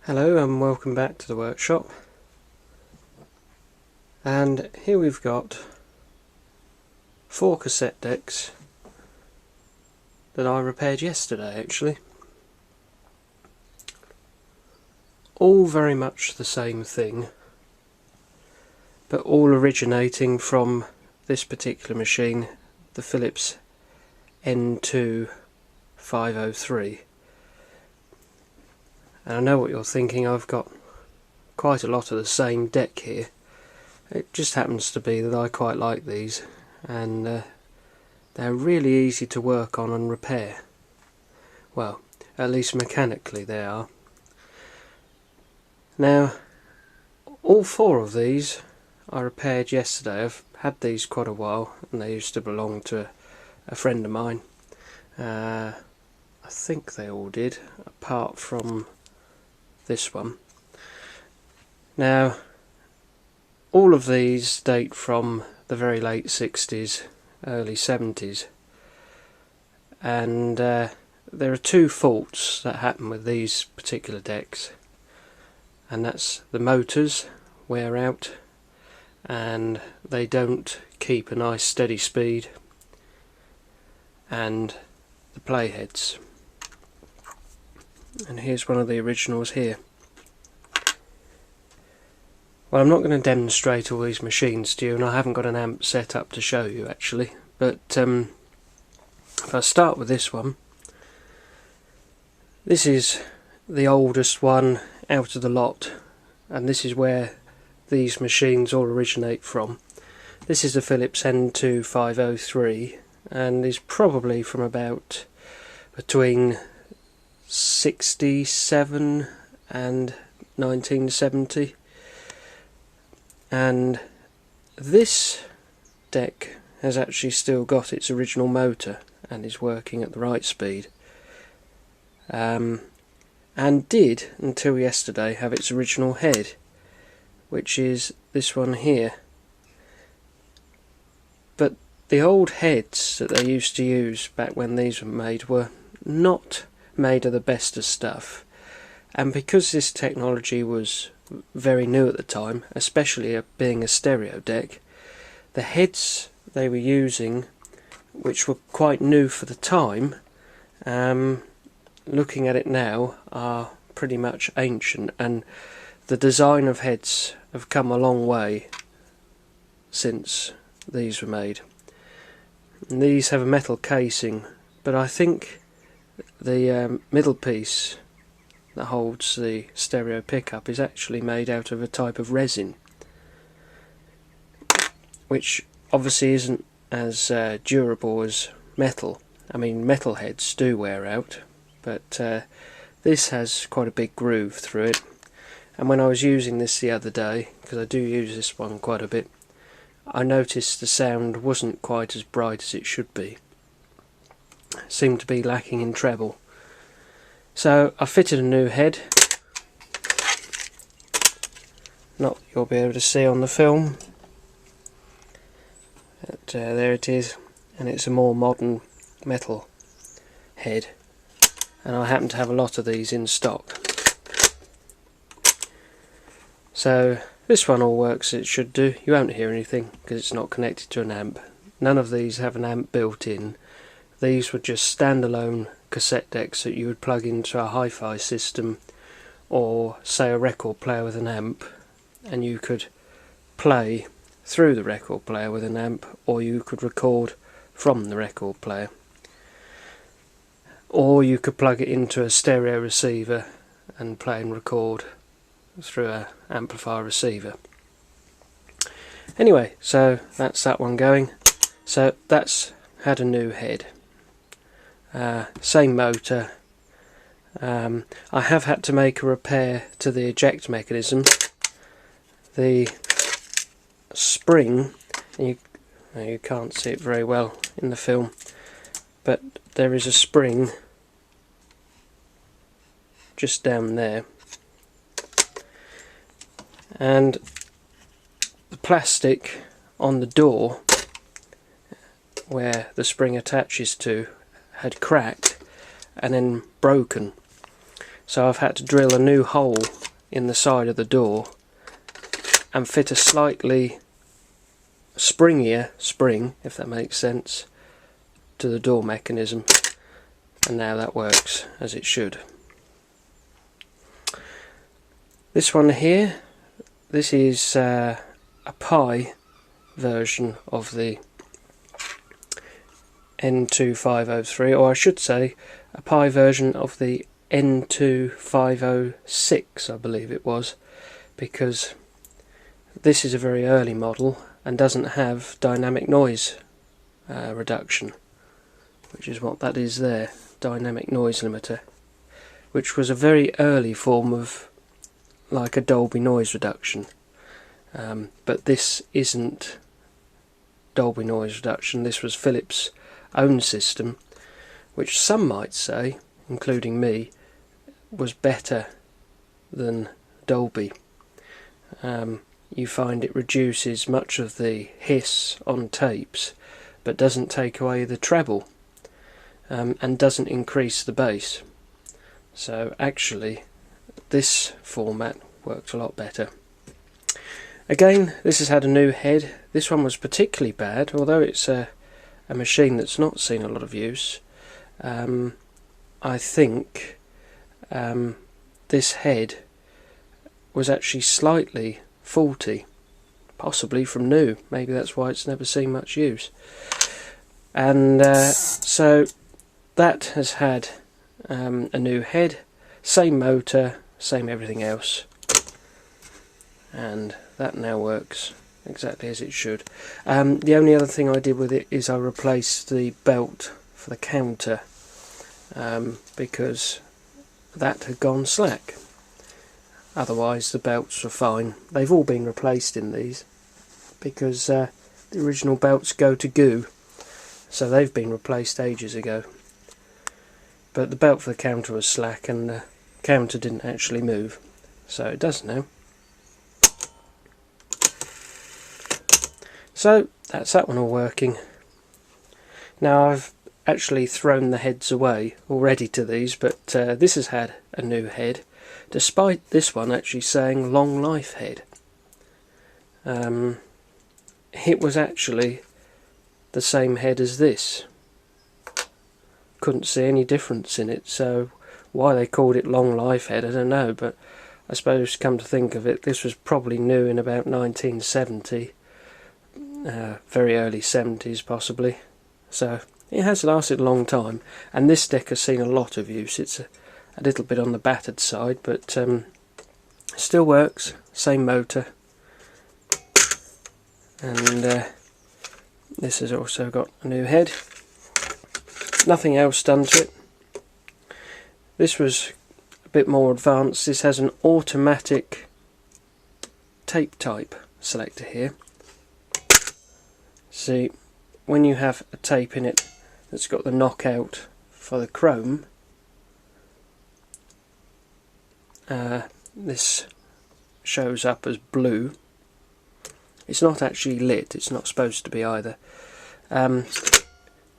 Hello and welcome back to the workshop. And here we've got 4 cassette decks that I repaired yesterday actually. All very much the same thing, but all originating from this particular machine, the Philips N2403. And I know what you're thinking, I've got quite a lot of the same deck here. It just happens to be that I quite like these, and they're really easy to work on and repair. Well, at least mechanically they are. Now, all 4 of these I repaired yesterday. I've had these quite a while, and they used to belong to a friend of mine. I think they all did, apart from this one. Now, all of these date from the very late 60s, early 70s, and there are 2 faults that happen with these particular decks, and that's the motors wear out and they don't keep a nice steady speed, and the playheads. And here's one of the originals here. Well, I'm not going to demonstrate all these machines to you, and I haven't got an amp set up to show you actually, but if I start with this one, this is the oldest one out of the lot, and this is where these machines all originate from. This is the Philips N2503, and is probably from about between 67 and 1970. And this deck has actually still got its original motor and is working at the right speed, and did until yesterday have its original head, which is this one here. But the old heads that they used to use back when these were made were not made of the best of stuff, and because this technology was very new at the time, especially being a stereo deck, the heads they were using, which were quite new for the time, looking at it now, are pretty much ancient, and the design of heads have come a long way since these were made. And these have a metal casing, but I think the middle piece that holds the stereo pickup is actually made out of a type of resin, which obviously isn't as durable as metal. I mean, metal heads do wear out, but this has quite a big groove through it. And when I was using this the other day, because I do use this one quite a bit, I noticed the sound wasn't quite as bright as it should be. It seemed to be lacking in treble. So I fitted a new head. Not you'll be able to see on the film, but there it is, and it's a more modern metal head, and I happen to have a lot of these in stock. So this one all works as it should do. You won't hear anything because it's not connected to an amp. None of these have an amp built in. These were just standalone cassette decks that you would plug into a hi-fi system, or say a record player with an amp, and you could play through the record player with an amp, or you could record from the record player, or you could plug it into a stereo receiver and play and record through an amplifier receiver. Anyway, so that's that one going. So that's had a new head. Same motor. I have had to make a repair to the eject mechanism. The spring, you can't see it very well in the film, but there is a spring just down there, and the plastic on the door where the spring attaches to had cracked and then broken, so I've had to drill a new hole in the side of the door and fit a slightly springier spring, if that makes sense, to the door mechanism, and now that works as it should. This one here, this is a Pi version of the N2503, or I should say a Pi version of the N2506, I believe it was, because this is a very early model and doesn't have dynamic noise reduction, which is what that is there, dynamic noise limiter, which was a very early form of like a Dolby noise reduction, but this isn't Dolby noise reduction. This was Philips' own system, which some might say, including me, was better than Dolby. You find it reduces much of the hiss on tapes, but doesn't take away the treble, and doesn't increase the bass. So actually this format worked a lot better. Again, this has had a new head. This one was particularly bad, although it's a machine that's not seen a lot of use. I think this head was actually slightly faulty, possibly from new. Maybe that's why it's never seen much use. And so that has had a new head, same motor, same everything else, and that now works exactly as it should. The only other thing I did with it is I replaced the belt for the counter, because that had gone slack. Otherwise the belts were fine. They've all been replaced in these because the original belts go to goo, so they've been replaced ages ago. But the belt for the counter was slack and the counter didn't actually move, so it does now. So that's that one all working. Now I've actually thrown the heads away already to these, but this has had a new head, despite this one actually saying long life head. It was actually the same head as this. Couldn't see any difference in it, so why they called it long life head I don't know, but I suppose come to think of it, this was probably new in about 1970, very early 70s possibly, so it has lasted a long time. And this deck has seen a lot of use. It's a little bit on the battered side, but still works, same motor. And this has also got a new head. Nothing else done to it. This was a bit more advanced. This has an automatic tape type selector here. See, when you have a tape in it that's got the knockout for the chrome, this shows up as blue. It's not actually lit, it's not supposed to be either.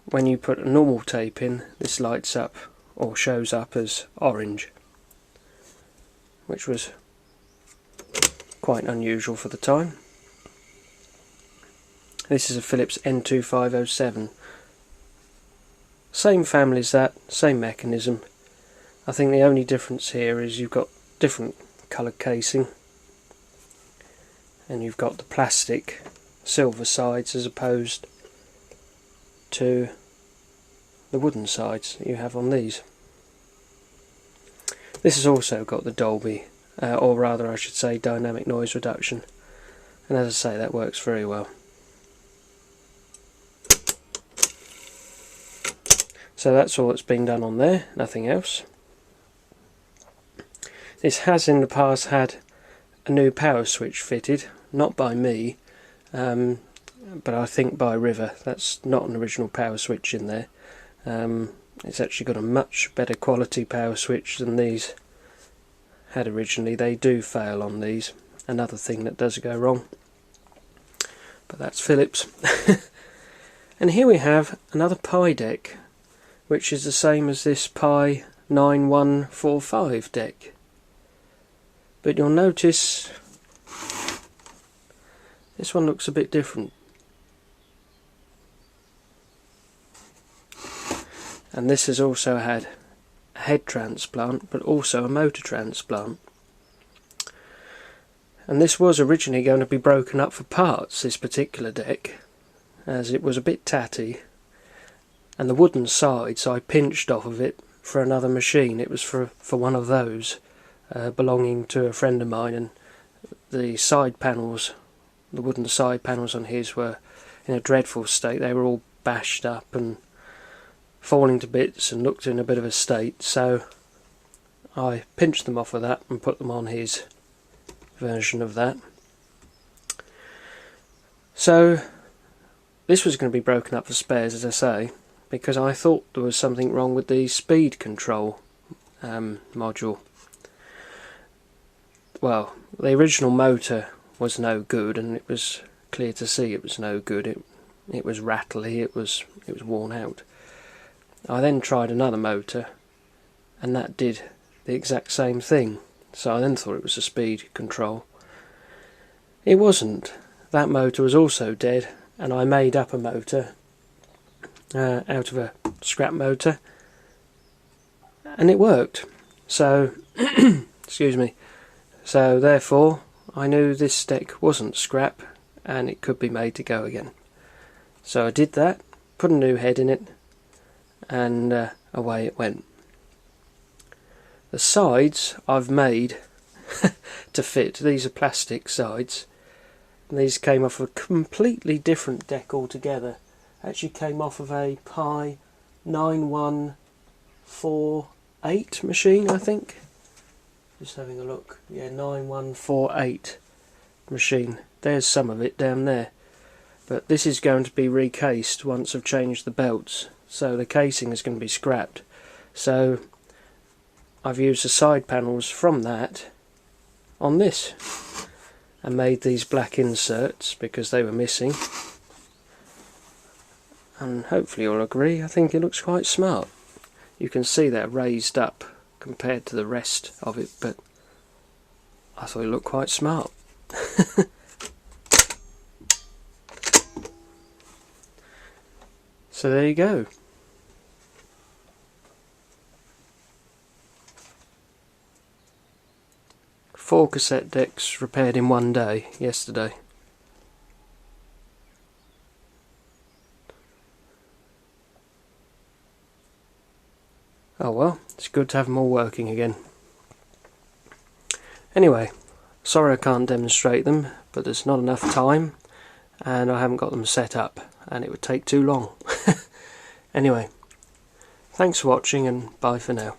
When you put a normal tape in, this lights up or shows up as orange, which was quite unusual for the time. This is a Philips N2507. Same family as that, same mechanism. I think the only difference here is you've got different coloured casing, and you've got the plastic silver sides as opposed to the wooden sides that you have on these. This has also got the Dolby, or rather I should say dynamic noise reduction, and as I say, that works very well. So that's all that's been done on there, nothing else. This has in the past had a new power switch fitted, not by me, but I think by River. That's not an original power switch in there. It's actually got a much better quality power switch than these had originally. They do fail on these, another thing that does go wrong, but that's Philips. And here we have another Pi deck, which is the same as this Pi 9145 deck. but you'll notice this one looks a bit different. And this has also had a head transplant, but also a motor transplant. And this was originally going to be broken up for parts, this particular deck, as it was a bit tatty, and the wooden sides I pinched off of it for another machine. It was for one of those belonging to a friend of mine, and the side panels, the wooden side panels on his, were in a dreadful state. They were all bashed up and falling to bits and looked in a bit of a state, so I pinched them off of that and put them on his version of that. So this was going to be broken up for spares, as I say, because I thought there was something wrong with the speed control module. Well, the original motor was no good, and it was clear to see it was no good. It was rattly, it was worn out. I then tried another motor, and that did the exact same thing. So I then thought it was the speed control. It wasn't. That motor was also dead, and I made up a motor out of a scrap motor, and it worked. So, excuse me. So therefore, I knew this deck wasn't scrap, and it could be made to go again. So I did that, put a new head in it, and away it went. The sides I've made to fit. These are plastic sides. And these came off a completely different deck altogether. Actually came off of a Pi 9148 machine, I think. Just having a look. Yeah, 9148 machine. There's some of it down there. But this is going to be recased once I've changed the belts. So the casing is going to be scrapped. So I've used the side panels from that on this and made these black inserts because they were missing, and hopefully you'll agree, I think it looks quite smart. You can see they're raised up compared to the rest of it, but I thought it looked quite smart. So there you go. 4 cassette decks repaired in one day yesterday. Oh well, it's good to have them all working again. Anyway, sorry I can't demonstrate them, but there's not enough time and I haven't got them set up and it would take too long. Anyway, thanks for watching and bye for now.